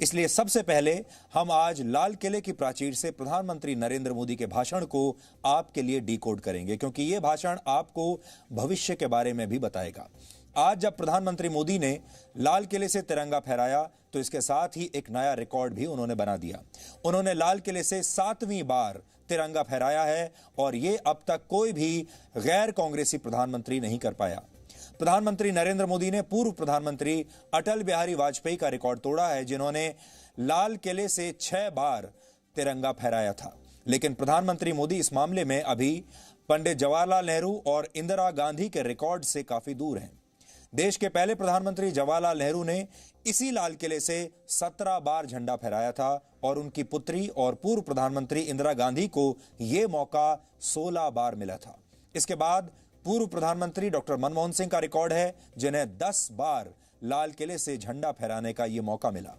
इसलिए सबसे पहले हम आज लाल किले की प्राचीर से प्रधानमंत्री नरेंद्र मोदी के भाषण को आपके लिए डिकोड करेंगे, क्योंकि यह भाषण आपको भविष्य के बारे में भी बताएगा। आज जब प्रधानमंत्री मोदी ने लाल किले से तिरंगा फहराया तो इसके साथ ही एक नया रिकॉर्ड भी उन्होंने बना दिया। उन्होंने लाल किले से 7वीं बार तिरंगा फहराया है और यह अब तक कोई भी गैर कांग्रेसी प्रधानमंत्री नहीं कर पाया। प्रधानमंत्री नरेंद्र मोदी ने पूर्व प्रधानमंत्री अटल बिहारी वाजपेयी का रिकॉर्ड तोड़ा है, जिन्होंने लाल किले से 6 बार तिरंगा फहराया था। लेकिन प्रधानमंत्री मोदी इस मामले में अभी पंडित जवाहरलाल नेहरू और इंदिरा गांधी के रिकॉर्ड से काफी दूर हैं। देश के पहले प्रधानमंत्री जवाहरलाल नेहरू ने इसी लाल किले से 17 बार झंडा फहराया था और उनकी पुत्री और पूर्व प्रधानमंत्री इंदिरा गांधी को यह मौका 16 बार मिला था। इसके बाद पूर्व प्रधानमंत्री डॉक्टर मनमोहन सिंह का रिकॉर्ड है, जिन्हें 10 बार लाल किले से झंडा फहराने का यह मौका मिला।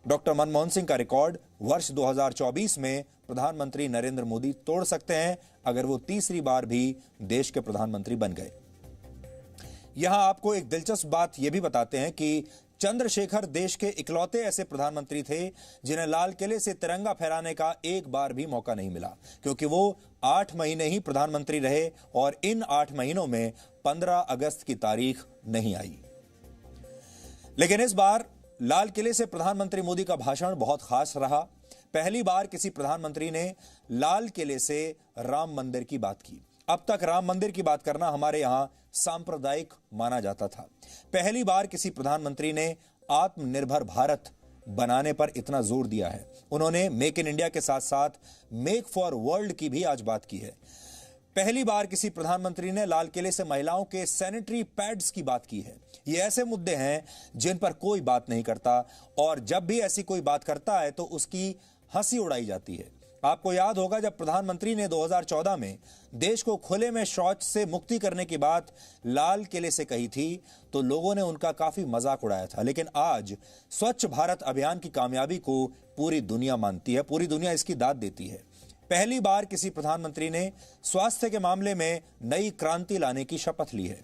डॉक्टर मनमोहन सिंह का रिकॉर्ड वर्ष 2024 में प्रधानमंत्री नरेंद्र मोदी तोड़ सकते हैं अगर वो तीसरी बार भी देश के प्रधानमंत्री बन गए। यहां आपको एक दिलचस्प बात यह भी बताते हैं कि चंद्रशेखर देश के इकलौते ऐसे प्रधानमंत्री थे जिन्हें लाल किले से तिरंगा फहराने का एक बार भी मौका नहीं मिला, क्योंकि वो 8 महीने ही प्रधानमंत्री रहे और इन 8 महीनों में 15 अगस्त की तारीख नहीं आई। लेकिन इस बार लाल किले से प्रधानमंत्री मोदी का भाषण बहुत खास रहा। पहली बार किसी प्रधानमंत्री ने लाल किले से राम मंदिर की बात की। अब तक राम मंदिर की बात करना हमारे यहां सांप्रदायिक माना जाता था। पहली बार किसी प्रधानमंत्री ने आत्मनिर्भर भारत बनाने पर इतना जोर दिया है। उन्होंने मेक इन इंडिया के साथ साथ मेक फॉर वर्ल्ड की भी आज बात की है। पहली बार किसी प्रधानमंत्री ने लाल किले से महिलाओं के सैनिटरी पैड्स की बात की है। ये ऐसे मुद्दे हैं जिन पर कोई बात नहीं करता और जब भी ऐसी कोई बात करता है तो उसकी हंसी उड़ाई जाती है। आपको याद होगा जब प्रधानमंत्री ने 2014 में देश को खुले में शौच से मुक्ति करने की बात लाल किले से कही थी तो लोगों ने उनका काफी मजाक उड़ाया था। लेकिन आज स्वच्छ भारत अभियान की कामयाबी को पूरी दुनिया मानती है, पूरी दुनिया इसकी दाद देती है। पहली बार किसी प्रधानमंत्री ने स्वास्थ्य के मामले में नई क्रांति लाने की शपथ ली है।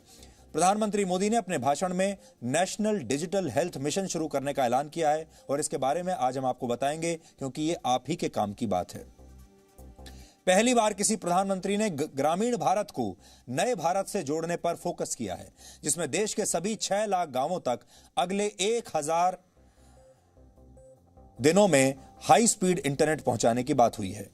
प्रधानमंत्री मोदी ने अपने भाषण में नेशनल डिजिटल हेल्थ मिशन शुरू करने का ऐलान किया है और इसके बारे में आज हम आपको बताएंगे, क्योंकि ये आप ही के काम की बात है। पहली बार किसी प्रधानमंत्री ने ग्रामीण भारत को नए भारत से जोड़ने पर फोकस किया है, जिसमें देश के सभी 6 लाख गांवों तक अगले 1000 दिनों में हाई स्पीड इंटरनेट पहुंचाने की बात हुई है।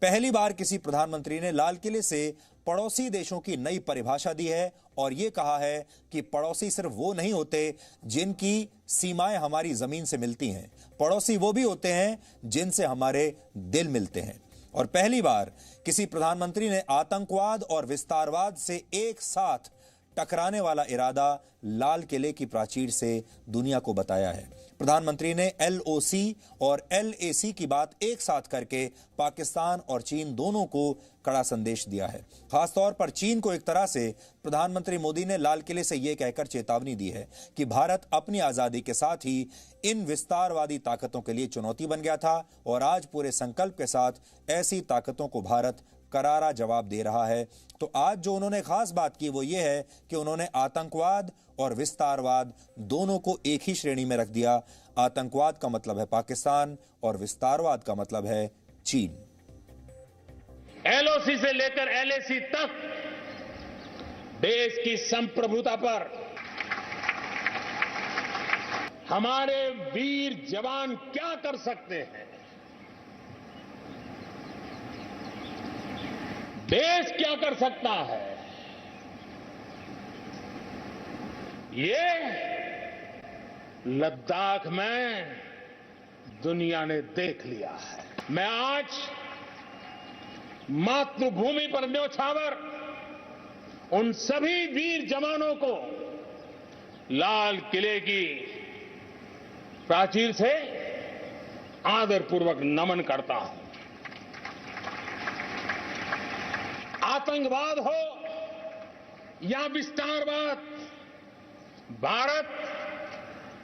पहली बार किसी प्रधानमंत्री ने लाल किले से पड़ोसी देशों की नई परिभाषा दी है और यह कहा है कि पड़ोसी सिर्फ वो नहीं होते जिनकी सीमाएं हमारी जमीन से मिलती हैं, पड़ोसी वो भी होते हैं जिनसे हमारे दिल मिलते हैं। और पहली बार किसी प्रधानमंत्री ने आतंकवाद और विस्तारवाद से एक साथ टकराने वाला इरादा लाल किले की प्राचीर से दुनिया को बताया है। प्रधानमंत्री ने LOC और LAC की बात एक साथ करके पाकिस्तान और चीन दोनों को कड़ा संदेश दिया है। खासतौर पर चीन को एक तरह से प्रधानमंत्री मोदी ने लाल किले से यह कहकर चेतावनी दी है कि भारत अपनी आजादी के साथ ही इन विस्तारवादी ताकतों के लिए चुनौती बन गया था और आज पूरे संकल्प के साथ ऐसी ताकतों को भारत करारा जवाब दे रहा है। तो आज जो उन्होंने खास बात की वो ये है कि उन्होंने आतंकवाद और विस्तारवाद दोनों को एक ही श्रेणी में रख दिया। आतंकवाद का मतलब है पाकिस्तान और विस्तारवाद का मतलब है चीन। LOC से लेकर LAC तक देश की संप्रभुता पर हमारे वीर जवान क्या कर सकते हैं, देश क्या कर सकता है, ये लद्दाख में दुनिया ने देख लिया है। मैं आज मातृभूमि पर न्योछावर उन सभी वीर जवानों को लाल किले की प्राचीर से आदरपूर्वक नमन करता हूं। आतंकवाद हो या विस्तारवाद, भारत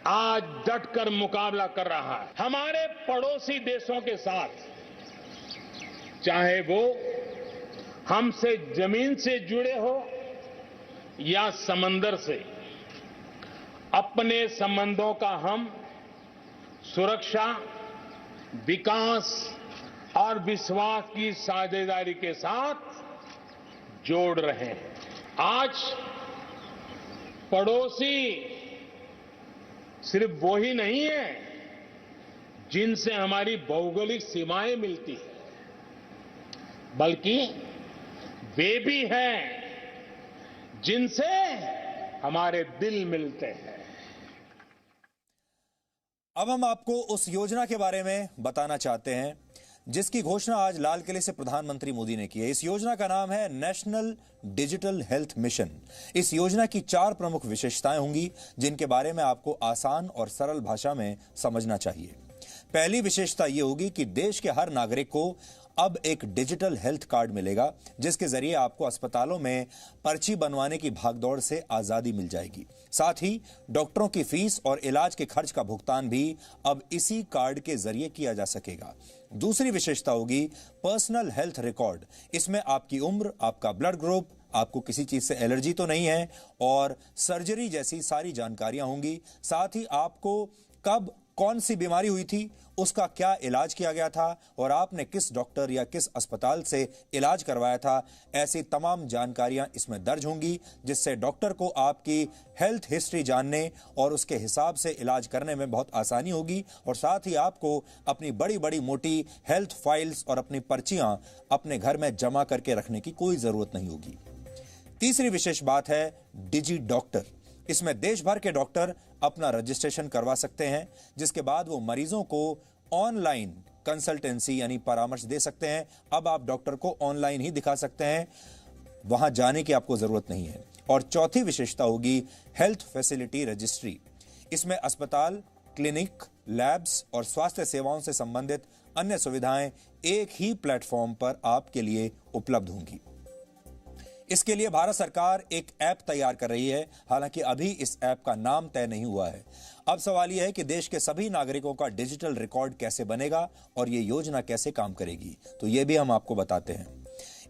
आज डटकर मुकाबला कर रहा है। हमारे पड़ोसी देशों के साथ, चाहे वो हमसे जमीन से जुड़े हो या समंदर से, अपने संबंधों का हम सुरक्षा, विकास और विश्वास की साझेदारी के साथ जोड़ रहे हैं। आज पड़ोसी सिर्फ वो ही नहीं है जिनसे हमारी भौगोलिक सीमाएं मिलती हैं, बल्कि वे भी हैं जिनसे हमारे दिल मिलते हैं। अब हम आपको उस योजना के बारे में बताना चाहते हैं जिसकी घोषणा आज लाल किले से प्रधानमंत्री मोदी ने की है। इस योजना का नाम है नेशनल डिजिटल हेल्थ मिशन। इस योजना की 4 प्रमुख विशेषताएं होंगी जिनके बारे में आपको आसान और सरल भाषा में समझना चाहिए। पहली विशेषता यह होगी कि देश के हर नागरिक को अब एक डिजिटल हेल्थ कार्ड मिलेगा जिसके जरिए आपको अस्पतालों में पर्ची बनवाने की भागदौड़ से आजादी मिल जाएगी। साथ ही डॉक्टरों की फीस और इलाज के खर्च का भुगतान भी अब इसी कार्ड के जरिए किया जा सकेगा। दूसरी विशेषता होगी पर्सनल हेल्थ रिकॉर्ड। इसमें आपकी उम्र, आपका ब्लड ग्रुप, आपको किसी चीज से एलर्जी तो नहीं है और सर्जरी जैसी सारी जानकारियां होंगी। साथ ही आपको कब कौन सी बीमारी हुई थी, उसका क्या इलाज किया गया था और आपने किस डॉक्टर या किस अस्पताल से इलाज करवाया था, ऐसी तमाम जानकारियां इसमें दर्ज होंगी जिससे डॉक्टर को आपकी हेल्थ हिस्ट्री जानने और उसके हिसाब से इलाज करने में बहुत आसानी होगी। और साथ ही आपको अपनी बड़ी बड़ी मोटी हेल्थ फाइल्स और अपनी पर्चियां अपने घर में जमा करके रखने की कोई जरूरत नहीं होगी। तीसरी विशेष बात है डिजी डॉक्टर। इसमें देश भर के डॉक्टर अपना रजिस्ट्रेशन करवा सकते हैं जिसके बाद वो मरीजों को ऑनलाइन कंसल्टेंसी यानी परामर्श दे सकते हैं। अब आप डॉक्टर को ऑनलाइन ही दिखा सकते हैं, वहां जाने की आपको जरूरत नहीं है। और चौथी विशेषता होगी हेल्थ फैसिलिटी रजिस्ट्री। इसमें अस्पताल, क्लिनिक, लैब्स और स्वास्थ्य सेवाओं से संबंधित अन्य सुविधाएं एक ही प्लेटफॉर्म पर आपके लिए उपलब्ध होंगी। इसके लिए भारत सरकार एक ऐप तैयार कर रही है, हालांकि अभी इस ऐप का नाम तय नहीं हुआ है। अब सवाल यह है कि देश के सभी नागरिकों का डिजिटल रिकॉर्ड कैसे बनेगा और यह योजना कैसे काम करेगी, तो यह भी हम आपको बताते हैं।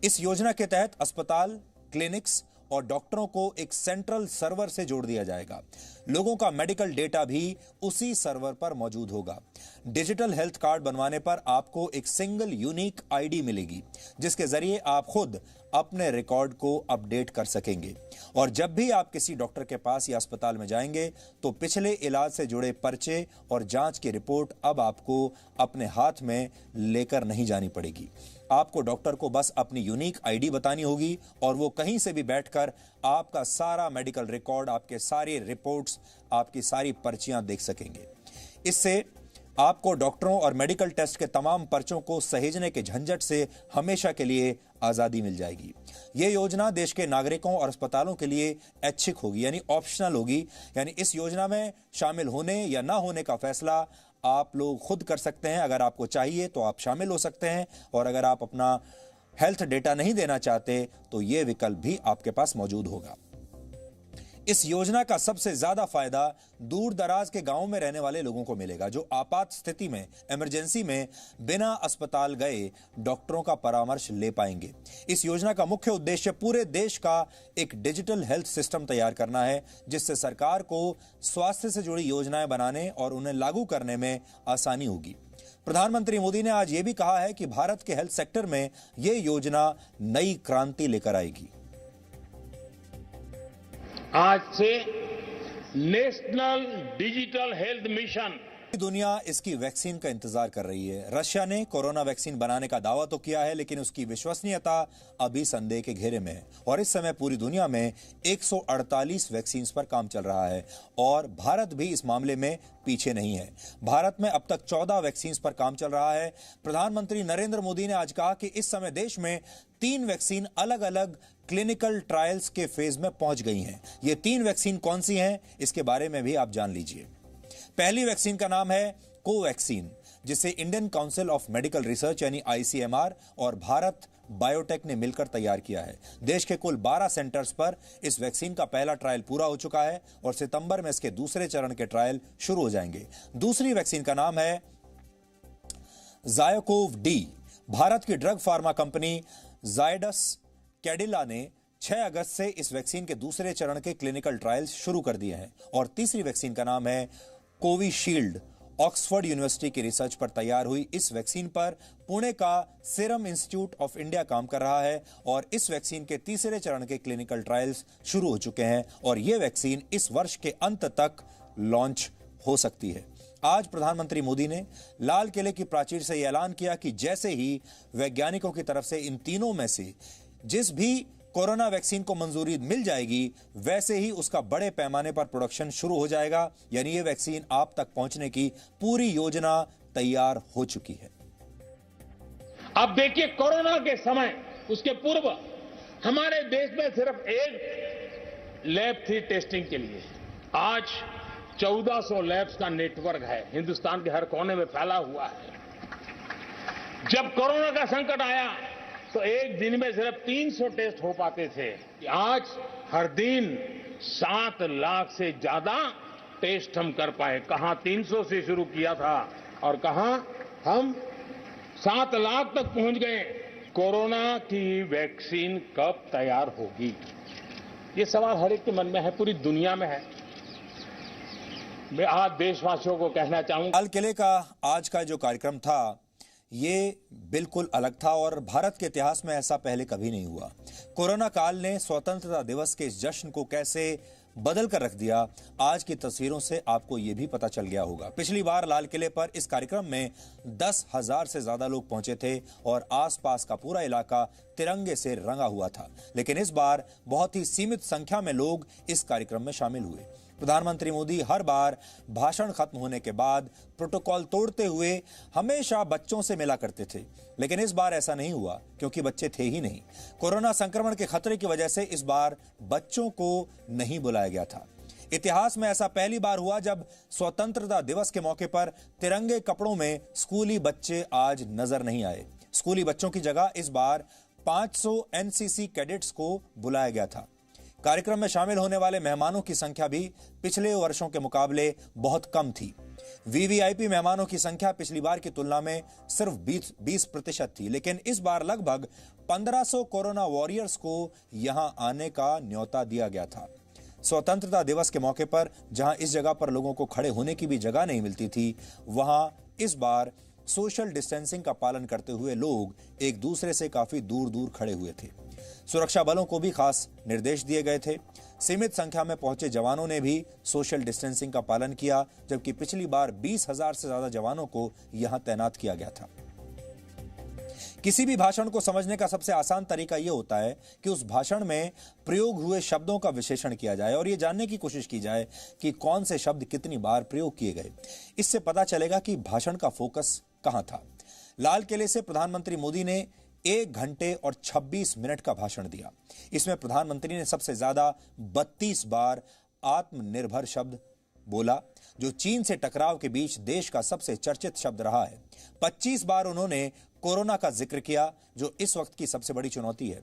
इस योजना के तहत अस्पताल, क्लिनिक्स और डॉक्टरों को एक सेंट्रल सर्वर से जोड़ दिया जाएगा। लोगों का मेडिकल डेटा भी उसी सर्वर पर मौजूद होगा। डिजिटल हेल्थ कार्ड बनवाने पर आपको एक सिंगल यूनिक आईडी मिलेगी जिसके जरिए आप खुद अपने रिकॉर्ड को अपडेट कर सकेंगे। और जब भी आप किसी डॉक्टर के पास या अस्पताल में जाएंगे तो पिछले इलाज से जुड़े पर्चे और जांच की रिपोर्ट अब आपको अपने हाथ में लेकर नहीं जानी पड़ेगी। आपको डॉक्टर को बस अपनी यूनिक आईडी बतानी होगी और वो कहीं से भी बैठकर आपका सारा मेडिकल रिकॉर्ड, आपके सारी रिपोर्ट्स, आपकी सारी पर्चियां देख सकेंगे। इससे आपको डॉक्टरों और मेडिकल टेस्ट के तमाम पर्चों को सहेजने के झंझट से हमेशा के लिए आजादी मिल जाएगी। यह योजना देश के नागरिकों और अस्पतालों के लिए ऐच्छिक होगी यानी ऑप्शनल होगी, यानी इस योजना में शामिल होने या ना होने का फैसला आप लोग खुद कर सकते हैं। अगर आपको चाहिए तो आप शामिल हो सकते हैं और अगर आप अपना हेल्थ डेटा नहीं देना चाहते तो यह विकल्प भी आपके पास मौजूद होगा। इस योजना का सबसे ज्यादा फायदा दूर दराज के गांवों में रहने वाले लोगों को मिलेगा जो आपात स्थिति में, इमरजेंसी में बिना अस्पताल गए डॉक्टरों का परामर्श ले पाएंगे। इस योजना का मुख्य उद्देश्य पूरे देश का एक डिजिटल हेल्थ सिस्टम तैयार करना है जिससे सरकार को स्वास्थ्य से जुड़ी योजनाएं बनाने और उन्हें लागू करने में आसानी होगी। प्रधानमंत्री मोदी ने आज यह भी कहा है कि भारत के हेल्थ सेक्टर में यह योजना नई क्रांति लेकर आएगी। आज से नेशनल डिजिटल हेल्थ मिशन, दुनिया इसकी वैक्सीन का इंतजार कर रही है। रशिया ने कोरोना वैक्सीन बनाने का दावा तो किया है लेकिन उसकी विश्वसनीयता अभी संदेह के घेरे में है और इस समय पूरी दुनिया में 148 वैक्सीन पर काम चल रहा है और भारत भी इस मामले में पीछे नहीं है। भारत में अब तक 14 वैक्सीन पर काम चल रहा है। प्रधानमंत्री नरेंद्र मोदी ने आज कहा कि इस समय देश में 3 वैक्सीन अलग अलग क्लिनिकल ट्रायल्स के फेज में पहुंच गई हैं। ये 3 वैक्सीन कौन सी हैं, इसके बारे में भी आप जान लीजिए। पहली वैक्सीन का नाम है कोवैक्सीन जिसे Indian council of medical research यानी ICMR और भारत बायोटेक ने मिलकर तैयार किया है। देश के कुल 12 सेंटर्स पर इस वैक्सीन का पहला ट्रायल पूरा हो चुका है और सितंबर में इसके दूसरे चरण के ट्रायल शुरू हो जाएंगे। दूसरी वैक्सीन का नाम है ज़ायकोव डी। भारत की drug pharma company Zydus Cadila ने 6 अगस्त से इस वैक्सीन के दूसरे चरण के क्लिनिकल ट्रायल्स शुरू कर दिए हैं। और तीसरी वैक्सीन का नाम है कोविशील्ड ऑक्सफोर्ड यूनिवर्सिटी की रिसर्च पर तैयार हुई इस वैक्सीन पर पुणे का सीरम इंस्टीट्यूट ऑफ इंडिया काम कर रहा है और इस वैक्सीन के तीसरे चरण के क्लिनिकल ट्रायल्स शुरू हो चुके हैं और यह वैक्सीन इस वर्ष के अंत तक लॉन्च हो सकती है। आज प्रधानमंत्री मोदी ने लाल किले की प्राचीर से यह ऐलान किया कि जैसे ही वैज्ञानिकों की तरफ से इन तीनों में से जिस भी कोरोना वैक्सीन को मंजूरी मिल जाएगी वैसे ही उसका बड़े पैमाने पर प्रोडक्शन शुरू हो जाएगा, यानी ये वैक्सीन आप तक पहुंचने की पूरी योजना तैयार हो चुकी है। अब देखिए, कोरोना के समय उसके पूर्व हमारे देश में सिर्फ एक लैब थी टेस्टिंग के लिए। आज 1400 लैब्स का नेटवर्क है, हिंदुस्तान के हर कोने में फैला हुआ है। जब कोरोना का संकट आया तो एक दिन में सिर्फ 300 टेस्ट हो पाते थे। आज हर दिन 7 लाख से ज्यादा टेस्ट हम कर पाए। कहां 300 से शुरू किया था और कहां हम 7 लाख तक पहुंच गए। कोरोना की वैक्सीन कब तैयार होगी, ये सवाल हर एक के मन में है, पूरी दुनिया में है। मैं आज देशवासियों को कहना चाहूंगा, लाल किले का आज का जो कार्यक्रम था ये बिल्कुल अलग था और भारत के इतिहास में ऐसा पहले कभी नहीं हुआ। कोरोना काल ने स्वतंत्रता दिवस के इस जश्न को कैसे बदल कर रख दिया, आज की तस्वीरों से आपको यह भी पता चल गया होगा। पिछली बार लाल किले पर इस कार्यक्रम में 10,000 से ज्यादा लोग पहुंचे थे और आसपास का पूरा इलाका तिरंगे से रंगा हुआ था, लेकिन इस बार बहुत ही सीमित संख्या में लोग इस कार्यक्रम में शामिल हुए। प्रधानमंत्री मोदी हर बार भाषण खत्म होने के बाद प्रोटोकॉल तोड़ते हुए हमेशा बच्चों से मिला करते थे, लेकिन इस बार ऐसा नहीं हुआ क्योंकि बच्चे थे ही नहीं। कोरोना संक्रमण के खतरे की वजह से इस बार बच्चों को नहीं बुलाया गया था। इतिहास में ऐसा पहली बार हुआ जब स्वतंत्रता दिवस के मौके पर तिरंगे कपड़ों में स्कूली बच्चे आज नजर नहीं आए। स्कूली बच्चों की जगह इस बार 500 एनसीसी कैडेट्स को बुलाया गया था। कार्यक्रम में शामिल होने वाले मेहमानों की संख्या भी पिछले वर्षों के मुकाबले बहुत कम थी। वीवीआईपी मेहमानों की संख्या पिछली बार की तुलना में सिर्फ 20% थी, लेकिन इस बार लगभग 1500 कोरोना वॉरियर्स को यहां आने का न्योता दिया गया था। स्वतंत्रता दिवस के मौके पर जहां इस जगह पर लोगों को खड़े होने की भी जगह नहीं मिलती थी, वहां इस बार सोशल डिस्टेंसिंग का पालन करते हुए लोग एक दूसरे से काफी दूर दूर खड़े हुए थे। सुरक्षा बलों को भी खास निर्देश दिए गए थे। सीमित संख्या में पहुंचे जवानों ने भी सोशल डिस्टेंसिंग का पालन किया, जबकि पिछली बार 20,000 से ज्यादा जवानों को यहां तैनात किया गया था। किसी भी भाषण को समझने का सबसे आसान तरीका यह होता है कि उस भाषण में प्रयोग हुए शब्दों का विश्लेषण किया जाए और यह जानने की कोशिश की जाए कि कौन से शब्द कितनी बार प्रयोग किए गए। इससे पता चलेगा कि भाषण का फोकस कहां था। लाल किले से प्रधानमंत्री मोदी ने 1 घंटे और 26 मिनट का भाषण दिया। इसमें प्रधानमंत्री ने सबसे ज्यादा 32 बार आत्मनिर्भर शब्द बोला, जो चीन से टकराव के बीच देश का सबसे चर्चित शब्द रहा है। 25 बार उन्होंने कोरोना का जिक्र किया, जो इस वक्त की सबसे बड़ी चुनौती है।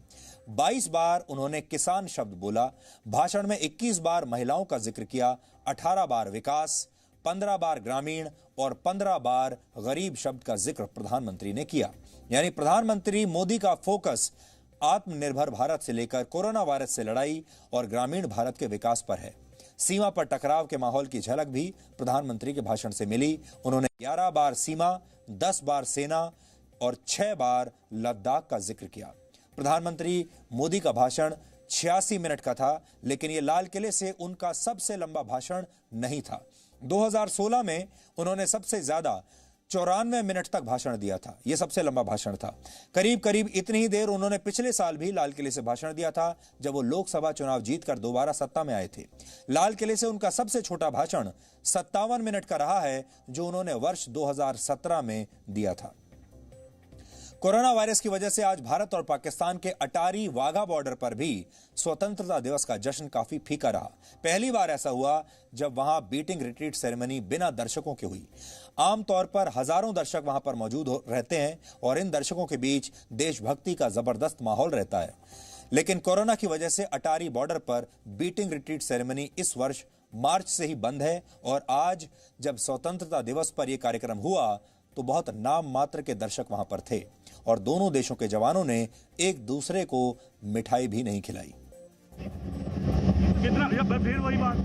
22 बार उन्होंने किसान शब्द बोला। भाषण में 21 बार महिलाओं का जिक्र किया, 18 बार विकास, 15 बार ग्रामीण और 15 बार गरीब शब्द का जिक्र प्रधानमंत्री ने किया। यानी प्रधानमंत्री मोदी का फोकस आत्मनिर्भर भारत से लेकर कोरोना वायरस से लड़ाई और ग्रामीण भारत के विकास पर है। सीमा पर टकराव के माहौल की झलक भी प्रधानमंत्री के भाषण से मिली। उन्होंने 11 बार सीमा, 10 बार सेना और 6 बार लद्दाख का जिक्र किया। प्रधानमंत्री मोदी का भाषण 86 मिनट का था, लेकिन यह लाल किले से उनका सबसे लंबा भाषण नहीं था। 2016 में उन्होंने सबसे ज्यादा 94 मिनट तक भाषण दिया था। यह सबसे लंबा भाषण था। करीब करीब इतनी ही देर उन्होंने पिछले साल भी लाल किले से भाषण दिया था, जब वो लोकसभा चुनाव जीतकर दोबारा सत्ता में आए थे। लाल किले से उनका सबसे छोटा भाषण 57 मिनट का रहा है, जो उन्होंने वर्ष 2017 में दिया था। कोरोना वायरस की वजह से आज भारत और पाकिस्तान के अटारी वाघा बॉर्डर पर भी स्वतंत्रता दिवस का जश्न काफी फीका रहा। पहली बार ऐसा हुआ जब वहां बीटिंग रिट्रीट सेरेमनी बिना दर्शकों के हुई। आमतौर पर हजारों दर्शक वहां पर मौजूद रहते हैं और इन दर्शकों के बीच देशभक्ति का जबरदस्त माहौल रहता है। लेकिन कोरोना की वजह से अटारी बॉर्डर पर बीटिंग रिट्रीट सेरेमनी इस वर्ष मार्च से ही बंद है और आज जब स्वतंत्रता दिवस पर यह कार्यक्रम हुआ तो बहुत नाम मात्र के दर्शक वहां पर थे और दोनों देशों के जवानों ने एक दूसरे को मिठाई भी नहीं खिलाई। कितना भैया फिर वही बात।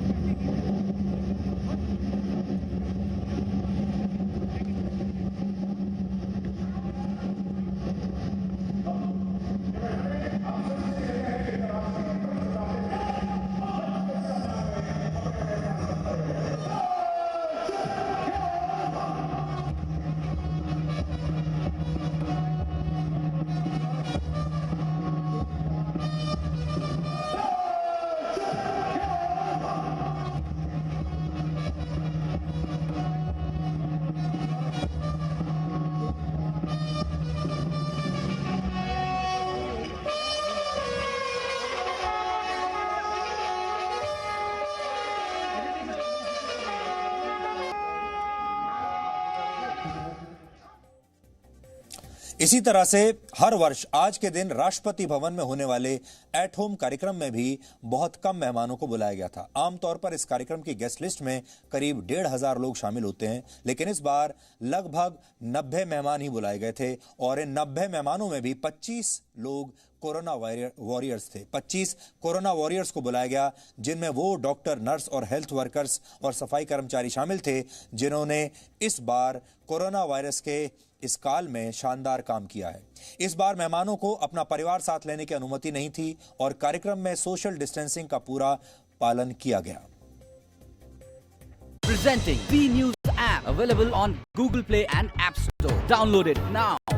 इसी तरह से हर वर्ष आज के दिन राष्ट्रपति भवन में होने वाले एट होम कार्यक्रम में भी बहुत कम मेहमानों को बुलाया गया था। आमतौर पर इस कार्यक्रम की गेस्ट लिस्ट में करीब 1,500 लोग शामिल होते हैं, लेकिन इस बार लगभग 90 मेहमान ही बुलाए गए थे और इन 90 मेहमानों में भी 25 लोग कोरोना वॉरियर्स थे। 25 कोरोना वॉरियर्स को बुलाया गया, जिनमें वो डॉक्टर, नर्स और हेल्थ वर्कर्स और सफाई कर्मचारी शामिल थे, जिन्होंने इस बार कोरोना वायरस के इस काल में शानदार काम किया है। इस बार मेहमानों को अपना परिवार साथ लेने की अनुमति नहीं थी और कार्यक्रम में सोशल डिस्टेंसिंग का पूरा पालन किया गया। Presenting B News app available on Google Play and App Store. Download it now.